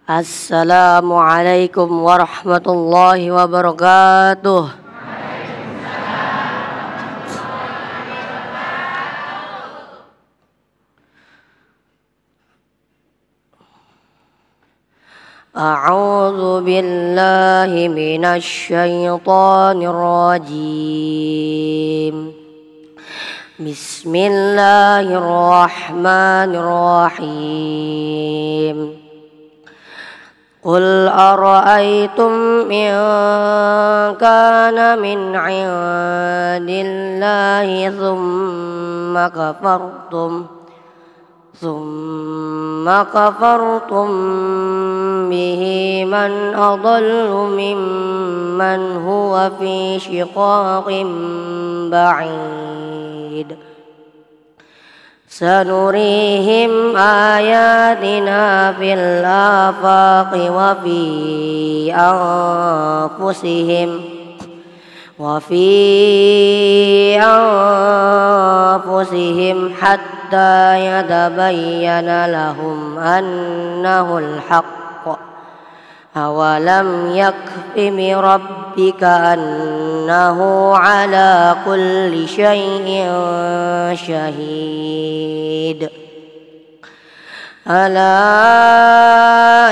Assalamualaikum warahmatullahi wabarakatuh. A'udzu billahi minasy syaithanir rajim. Bismillahirrahmanirrahim. Qul ara'aytum in kana min 'indillahi thumma kafartum bihi man adallu mimman huwa fi shiqaqin ba'id. Sanurihim ayatina fil afaqi wa fi anfusihim hatta yatabayyana lahum annahul haqq. Awalam yakfi bi rabbika annahu ala kulli syai'in syahid. Ala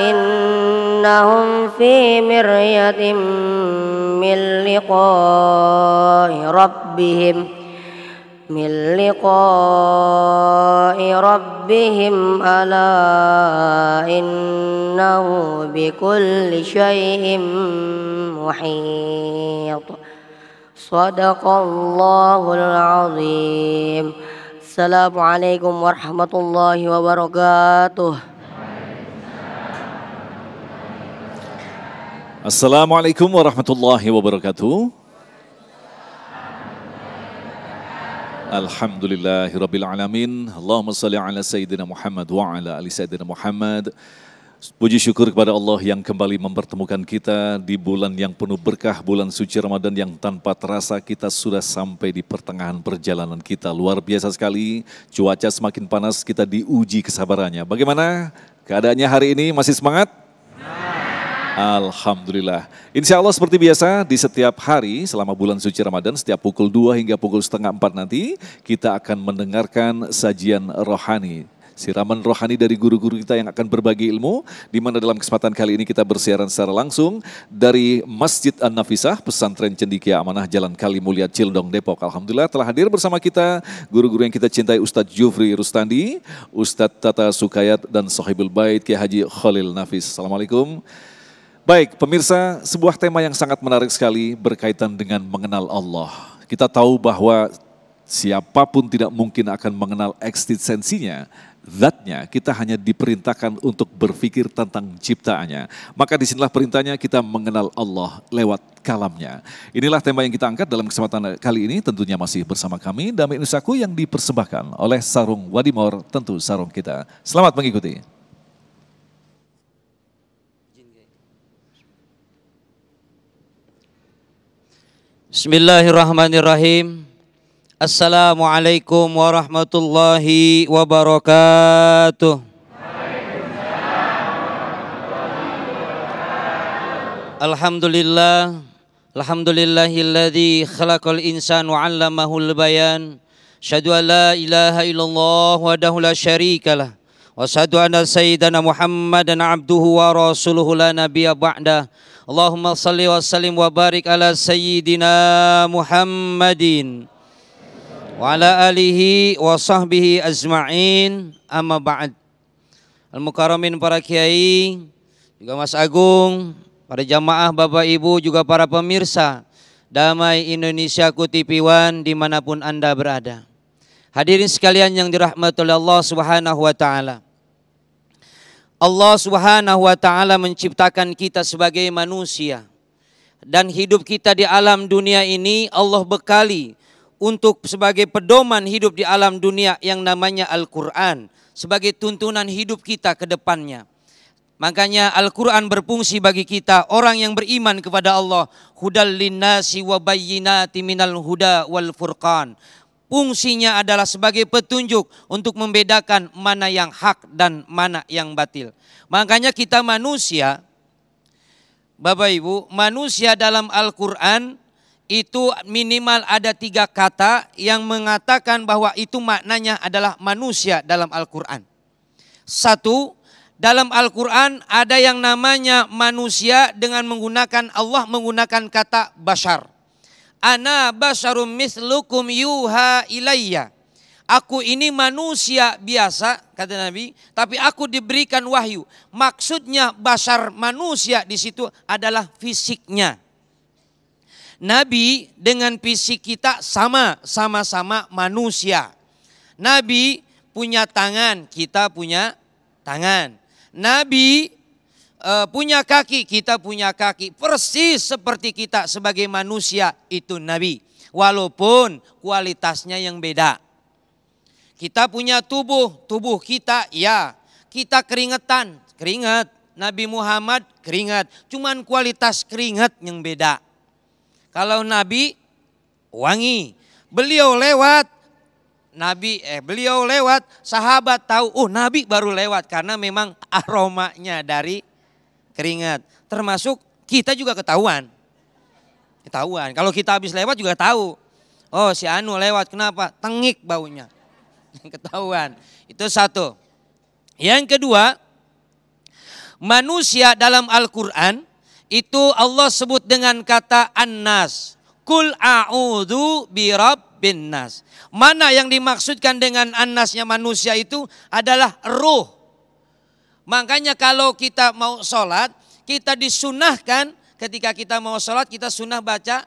innahum fi miryatin min liqa'i rabbihim ala innahu bikulli syai'in muhit. Shadaqallahul azim. Assalamualaikum warahmatullahi wabarakatuh. Assalamualaikum warahmatullahi wabarakatuh. Alhamdulillahirabbil alamin. Allahumma shalli ala sayyidina Muhammad wa ala ali sayyidina Muhammad. Puji syukur kepada Allah yang kembali mempertemukan kita di bulan yang penuh berkah, bulan suci Ramadan yang tanpa terasa kita sudah sampai di pertengahan perjalanan kita. Luar biasa sekali, cuaca semakin panas, kita diuji kesabarannya. Bagaimana keadaannya hari ini, masih semangat? Alhamdulillah. Insya Allah seperti biasa di setiap hari selama bulan suci Ramadan, setiap pukul 2 hingga pukul setengah 4 nanti kita akan mendengarkan sajian rohani. Siraman rohani dari guru-guru kita yang akan berbagi ilmu, di mana dalam kesempatan kali ini kita bersiaran secara langsung dari Masjid An-Nafisah, Pesantren Cendekia Amanah, Jalan Kalimulia, Cildong, Depok. Alhamdulillah telah hadir bersama kita guru-guru yang kita cintai, Ustadz Jufri Rustandi, Ustadz Tata Sukayat, dan Sohibul Bait Kiai Haji Khalil Nafis. Assalamualaikum. Baik, pemirsa, sebuah tema yang sangat menarik sekali berkaitan dengan mengenal Allah. Kita tahu bahwa siapapun tidak mungkin akan mengenal eksistensinya, zatnya. Kita hanya diperintahkan untuk berpikir tentang ciptaannya. Maka disinilah perintahnya kita mengenal Allah lewat kalamnya. Inilah tema yang kita angkat dalam kesempatan kali ini, tentunya masih bersama kami, Damai Nusaku, yang dipersembahkan oleh Sarung Wadimor, tentu sarung kita. Selamat mengikuti. Bismillahirrahmanirrahim. Assalamualaikum warahmatullahi wabarakatuh. Alhamdulillah. Alhamdulillahilladzi khalaqal insana wa 'allamahul bayan. Asyhadu an la ilaha illallah wahdahu la syarikalah. Wa asyhadu anna sayyidana Muhammadan abduhu wa rasuluhu la nabiyya ba'da. Allahumma salli wa sallim wa barik ala sayyidina Muhammadin wa ala alihi wa sahbihi ajma'in, amma ba'd. Al-Mukarramin, para kiai, juga Mas Agung, para jamaah, Bapak Ibu, juga para pemirsa Damai Indonesiaku TV One dimanapun Anda berada. Hadirin sekalian yang dirahmati oleh Allah Subhanahu wa Ta'ala. Allah Subhanahu wa Ta'ala menciptakan kita sebagai manusia, dan hidup kita di alam dunia ini Allah bekali untuk sebagai pedoman hidup di alam dunia yang namanya Al-Quran, sebagai tuntunan hidup kita ke depannya. Makanya Al-Quran berfungsi bagi kita orang yang beriman kepada Allah, hudal linnasi wa bayyinati minal huda wal furqan. fungsinya adalah sebagai petunjuk untuk membedakan mana yang hak dan mana yang batil. Makanya kita manusia, Bapak Ibu, manusia dalam Al-Quran itu minimal ada 3 kata yang mengatakan bahwa itu maknanya adalah manusia dalam Al-Quran. 1, dalam Al-Quran ada yang namanya manusia dengan menggunakan Allah menggunakan kata bashar. Ana basyarum mislukum yuha ilayya. Aku ini manusia biasa, kata Nabi, tapi aku diberikan wahyu. Maksudnya bashar manusia di situ adalah fisiknya. Nabi dengan fisik kita sama-sama manusia. Nabi punya tangan, kita punya tangan. Nabi punya kaki, kita punya kaki. Persis seperti kita sebagai manusia itu Nabi. Walaupun kualitasnya yang beda. Kita punya tubuh kita ya. Kita keringat. Nabi Muhammad keringat. Cuman kualitas keringat yang beda. Kalau Nabi wangi, beliau lewat, sahabat tahu, oh Nabi baru lewat karena memang aromanya dari keringat. Termasuk kita juga ketahuan. Kalau kita habis lewat juga tahu. Oh si Anu lewat, kenapa? Tengik baunya. Ketahuan. Itu 1. Yang kedua, manusia dalam Al-Quran itu Allah sebut dengan kata an-nas. Kul a'udzu birabbin nas. Mana yang dimaksudkan dengan an-nasnya manusia itu adalah ruh. Makanya kalau kita mau sholat, kita disunahkan ketika kita mau sholat kita sunnah baca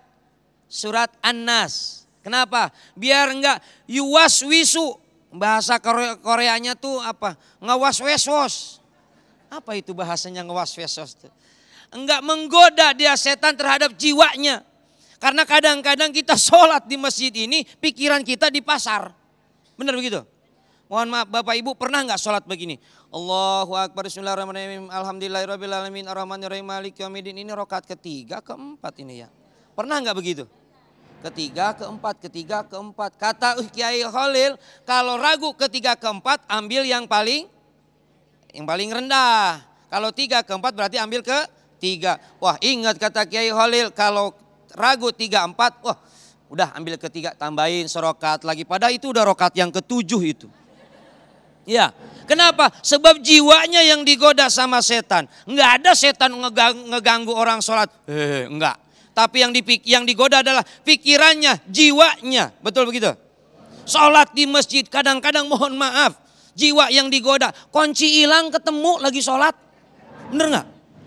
surat an-nas. Kenapa? Biar enggak yuwaswisu. Bahasa Koreanya tuh apa? Ngawaswesos. Apa itu bahasanya ngawaswesos? Enggak menggoda dia setan terhadap jiwanya. Karena kadang-kadang kita sholat di masjid ini, pikiran kita di pasar. Benar begitu? Mohon maaf Bapak Ibu, pernah enggak sholat begini? Allahu Akbar, bismillahirrahmanirrahim, alhamdulillahirrahmanirrahim, arrahmanirrahim, maliki yaumiddin. Ini rakaat ketiga, keempat ini ya. Pernah enggak begitu? Ketiga, keempat. Kata Kiai Khalil, kalau ragu ketiga, keempat, ambil yang paling rendah. Kalau 3, keempat berarti ambil ke 3. Wah ingat kata Kiai Khalil, kalau ragu 3, 4, wah udah ambil ke 3, tambahin serokat lagi. Padahal itu udah rokat yang ke-7 itu. Ya, kenapa? Sebab jiwanya yang digoda sama setan. Enggak ada setan ngeganggu orang sholat. Enggak. Tapi yang digoda adalah pikirannya, jiwanya. Betul begitu? Sholat di masjid kadang-kadang mohon maaf. Jiwa yang digoda. Kunci hilang ketemu lagi sholat. Bener enggak?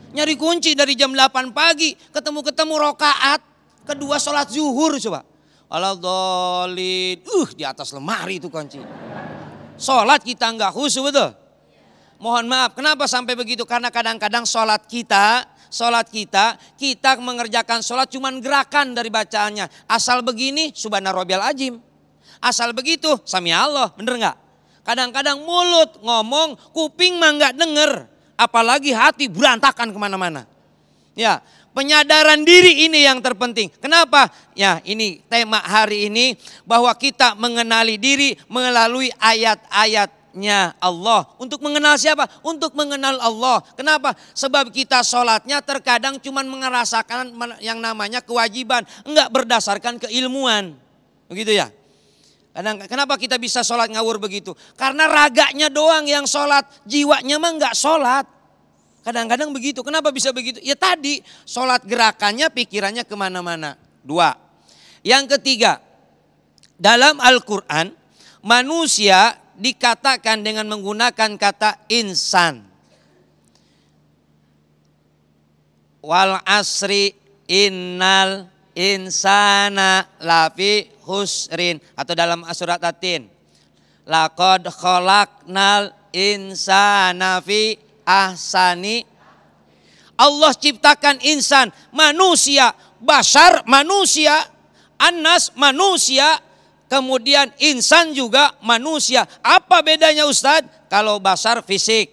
Nyari kunci dari jam 8 pagi. Ketemu rokaat. Kedua sholat zuhur coba. Aladhalin. Di atas lemari itu kunci. Sholat kita enggak khusyuk betul? Mohon maaf, kenapa sampai begitu? Karena kadang-kadang sholat kita mengerjakan sholat cuman gerakan dari bacaannya. Asal begini, subhana rabbiyal azim. Asal begitu, sami Allah, bener nggak? Kadang-kadang mulut ngomong, kuping mah nggak denger. Apalagi hati berantakan kemana-mana. Ya, penyadaran diri ini yang terpenting. Kenapa? Ya, ini tema hari ini bahwa kita mengenali diri melalui ayat-ayatnya Allah. Untuk mengenal siapa? Untuk mengenal Allah. Kenapa? Sebab kita sholatnya terkadang cuma merasakan yang namanya kewajiban. Enggak berdasarkan keilmuan. Begitu ya? Kenapa kita bisa sholat ngawur begitu? Karena raganya doang yang sholat. Jiwanya mah enggak sholat. Kadang-kadang begitu. Kenapa bisa begitu? Ya tadi sholat gerakannya pikirannya kemana-mana. 2. Yang ketiga. Dalam Al-Quran manusia dikatakan dengan menggunakan kata insan. Wal asri innal insana lafi husrin. Atau dalam surat At-Tin. Laqad khalaqnal insana fi ahsani. Allah ciptakan insan, manusia, bashar manusia, annas manusia. Kemudian insan juga manusia. Apa bedanya Ustadz? Kalau bashar fisik.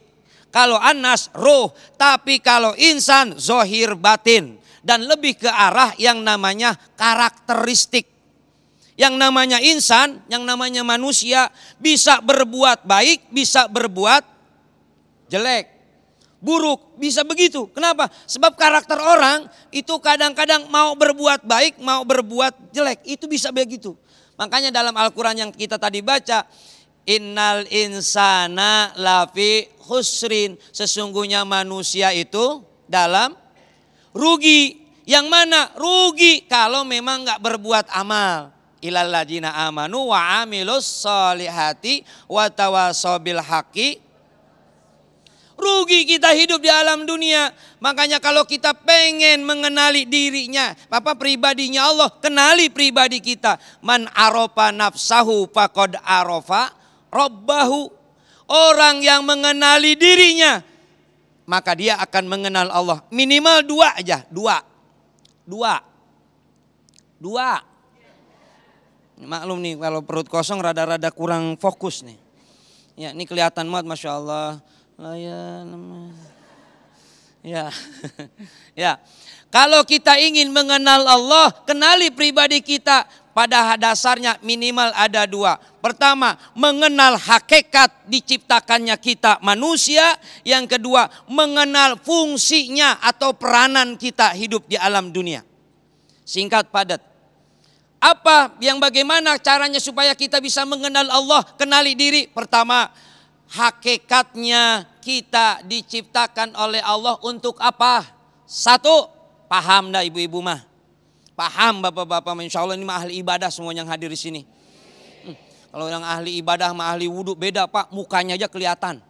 Kalau anas ruh. Tapi kalau insan zohir batin. Dan lebih ke arah yang namanya karakteristik. Yang namanya insan, yang namanya manusia bisa berbuat baik, bisa berbuat jelek, buruk, bisa begitu. Kenapa? Sebab karakter orang itu kadang-kadang mau berbuat baik, mau berbuat jelek, itu bisa begitu. Makanya dalam Al-Quran yang kita tadi baca, innal insana lafi khusrin, sesungguhnya manusia itu dalam rugi. Yang mana? Rugi kalau memang gak berbuat amal. Ilal ladzina amanu wa amilus solihati wa tawasaw bil haqqi. Rugi kita hidup di alam dunia. Makanya kalau kita pengen mengenali dirinya, pribadinya Allah, kenali pribadi kita. Man arofa nafsahu faqad arofa rabbahu. Orang yang mengenali dirinya, maka dia akan mengenal Allah. Minimal dua aja, dua. Maklum nih kalau perut kosong rada-rada kurang fokus nih. Ya, ini kelihatan banget, Masya Allah. Ya, ya. Kalau kita ingin mengenal Allah, kenali pribadi kita. Pada dasarnya minimal ada dua. Pertama, mengenal hakikat diciptakannya kita manusia. Yang kedua, mengenal fungsinya atau peranan kita hidup di alam dunia. Singkat padat. Apa yang bagaimana caranya supaya kita bisa mengenal Allah, kenali diri? Pertama, hakikatnya kita diciptakan oleh Allah untuk apa? Satu, paham dah ibu-ibu mah? Paham bapak-bapak, insya Allah ini mah ahli ibadah semua yang hadir di sini. Kalau yang ahli ibadah sama ahli wudhu beda pak, mukanya aja kelihatan.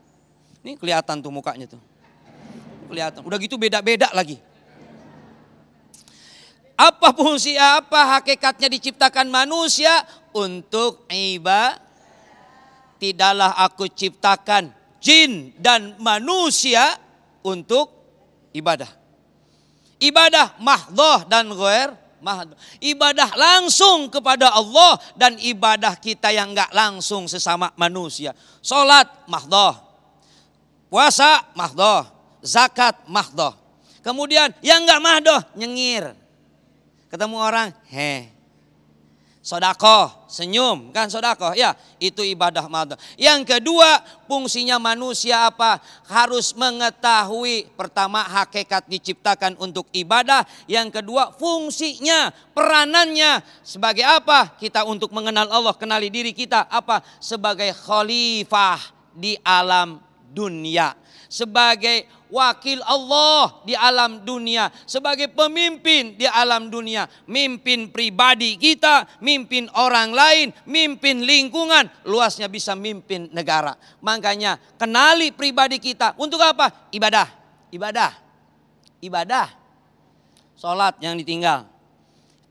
Ini kelihatan tuh mukanya tuh. Kelihatan, udah gitu beda-beda lagi. Apa fungsi, apa hakikatnya diciptakan manusia? Untuk ibadah. Tidaklah aku ciptakan jin dan manusia untuk ibadah. Ibadah mahdhah dan ghair mahdhah. Ibadah langsung kepada Allah dan ibadah kita yang enggak langsung sesama manusia. Salat mahdhah. Puasa mahdhah. Zakat mahdhah. Kemudian yang enggak mahdhah nyengir. Ketemu orang, sodakoh, senyum, kan sodakoh, ya itu ibadah mahdhah. Yang kedua, fungsinya manusia apa? Harus mengetahui pertama hakikat diciptakan untuk ibadah. Yang kedua, fungsinya, peranannya sebagai apa? Kita untuk mengenal Allah, kenali diri kita apa? Sebagai khalifah di alam dunia. Sebagai wakil Allah di alam dunia, sebagai pemimpin di alam dunia, mimpin pribadi kita, mimpin orang lain, mimpin lingkungan, luasnya bisa mimpin negara. Makanya kenali pribadi kita untuk apa? Ibadah. Salat yang ditinggal,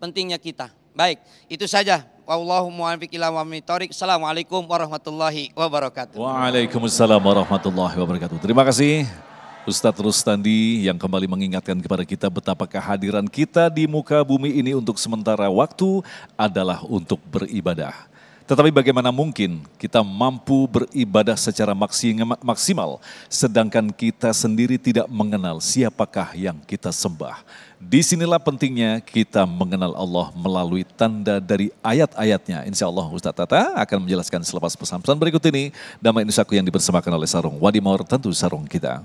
pentingnya kita. Baik, itu saja. Wallahu muwaffiq ila aqwamit thoriq. Assalamualaikum warahmatullahi wabarakatuh. Waalaikumsalam warahmatullahi wabarakatuh. Terima kasih Ustadz Rustandi yang kembali mengingatkan kepada kita betapa kehadiran kita di muka bumi ini untuk sementara waktu adalah untuk beribadah. Tetapi bagaimana mungkin kita mampu beribadah secara maksimal sedangkan kita sendiri tidak mengenal siapakah yang kita sembah. Disinilah pentingnya kita mengenal Allah melalui tanda dari ayat-ayatnya. Insya Allah Ustadz Tata akan menjelaskan selepas pesan-pesan berikut ini. Damai Nusaku yang dipersembahkan oleh Sarung Wadimor, tentu sarung kita.